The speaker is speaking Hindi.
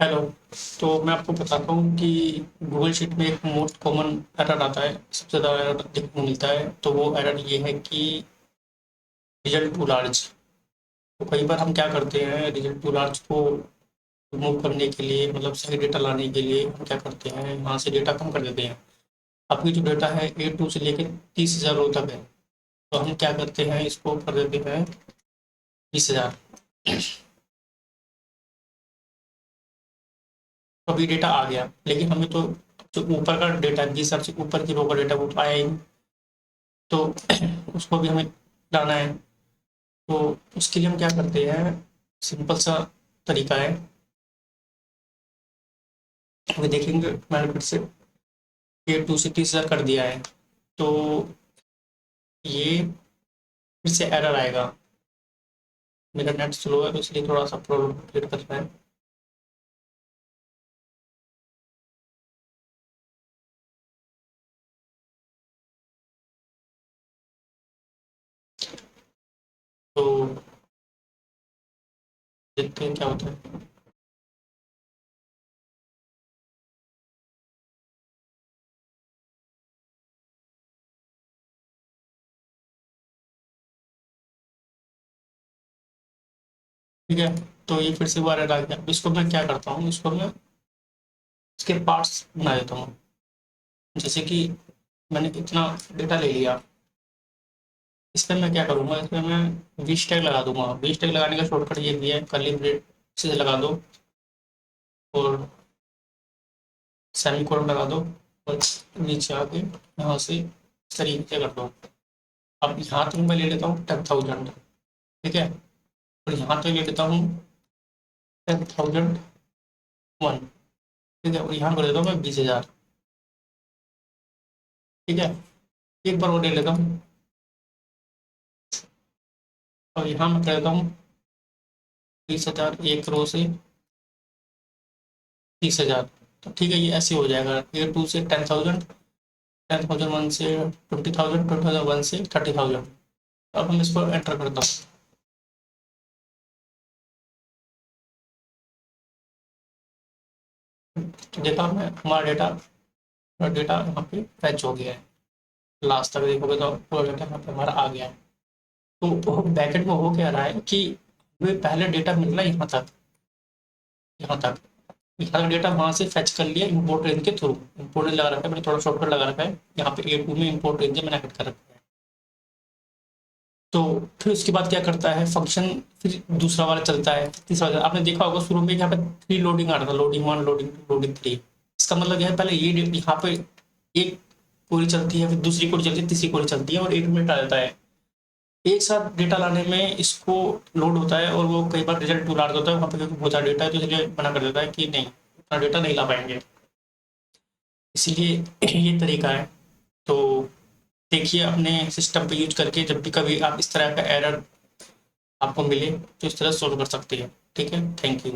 हेलो। तो मैं आपको बताता हूँ कि गूगल शीट में एक मोस्ट कॉमन एरर आता है, सबसे ज़्यादा एरर देखने को मिलता है। तो वो एरर ये है कि रिजल्ट टू लार्ज। तो कई बार हम क्या करते हैं, रिजल्ट टू लार्ज को रिमूव करने के लिए, मतलब सही डेटा लाने के लिए हम क्या करते हैं, यहाँ से डेटा कम कर देते हैं। आपकी जो डेटा है A2 से लेकर 30,000 रो तक है, तो हम क्या करते हैं, इसको कर देते हैं 20,000। तो अभी डेटा आ गया, लेकिन हमें तो जो ऊपर का डेटा 20,000 से ऊपर की रो का डेटा वो तो आया ही नहीं। तो उसको भी हमें लाना है। तो उसके लिए हम क्या करते हैं, सिंपल सा तरीका है। अभी देखेंगे, मैंने फिर से A2 से 30,000 कर दिया है। तो ये फिर से एरर आएगा। मेरा नेट स्लो है तो इसलिए थोड़ा सा प्रॉब्लम क्रिएट कर रहा है। तो देखते हैं क्या होता है। ठीक है, तो ये फिर से वो एरर आ गया। अब इसको मैं क्या करता हूँ, इसको मैं इसके पार्ट्स बना देता हूँ। जैसे कि मैंने इतना डेटा ले लिया, इसमें मैं क्या करूँगा, इसमें मैं 20 टैग लगा दूंगा। 20 टैग लगाने का शॉर्टकट ये भी है, कर्ली ब्रेस से लगा दो और सेमीकोलन लगा दो और नीचे आके यहाँ से इस तरीके से कर दो। अब यहाँ तक मैं ले लेता हूँ 10,000, ठीक है, और यहाँ तक ले लेता हूँ 10,001, ठीक है, और यहाँ कर देता हूँ मैं 20,000, ठीक है। एक बार और ले लेता हूँ और यहाँ मैं कर देता हूँ 20,000 एक रो से 30,000। तो ठीक है, ये ऐसे हो जाएगा। A2 से 10,000, 10,001 से 20,000, 20,001 से 30,000। अब हम इसको एंटर करता हूँ। तो देखा हमने, हमारा डेटा यहाँ पे फैच हो गया है। लास्ट तक देखोगे तो पूरा डेटा यहाँ पे हमारा आ गया है। तो बैकेंड में हो क्या रहा है कि हमें पहले डेटा मिल रहा है यहाँ तक, यहाँ तक, यहाँ डेटा वहाँ से फैच कर लिया इम्पोर्ट रेंज के थ्रू। इम्पोर्ट रेंज लगा रखा है मैंने, थोड़ा शॉर्टकट लगा रखा है यहाँ पे। A2 में इम्पोर्ट रेंज मैंने ऐड कर रखा है। तो फिर उसके बाद क्या करता है फंक्शन, फिर दूसरा वाला चलता है, तीसरा वाला। आपने देखा होगा शुरू में यहाँ पे 3 लोडिंग आ रहा था, लोडिंग 1, लोडिंग 2, लोडिंग 3। इसका मतलब यह है, पहले ये यहाँ पे एक क्वेरी चलती है, फिर दूसरी क्वेरी चलती है, तीसरी क्वेरी चलती है और 1 मिनट आ जाता है। एक साथ डेटा लाने में इसको लोड होता है और वो कई बार रिजल्ट टू लार्ज होता है, वहाँ पे क्योंकि बहुत सारा डेटा है तो इसलिए मना कर देता है कि नहीं, इतना डेटा नहीं ला पाएंगे। इसीलिए ये तरीका है। तो देखिए अपने सिस्टम पे यूज करके, जब भी कभी आप इस तरह का एरर आपको मिले तो इस तरह सोल्व कर सकते हैं। ठीक है, थैंक यू।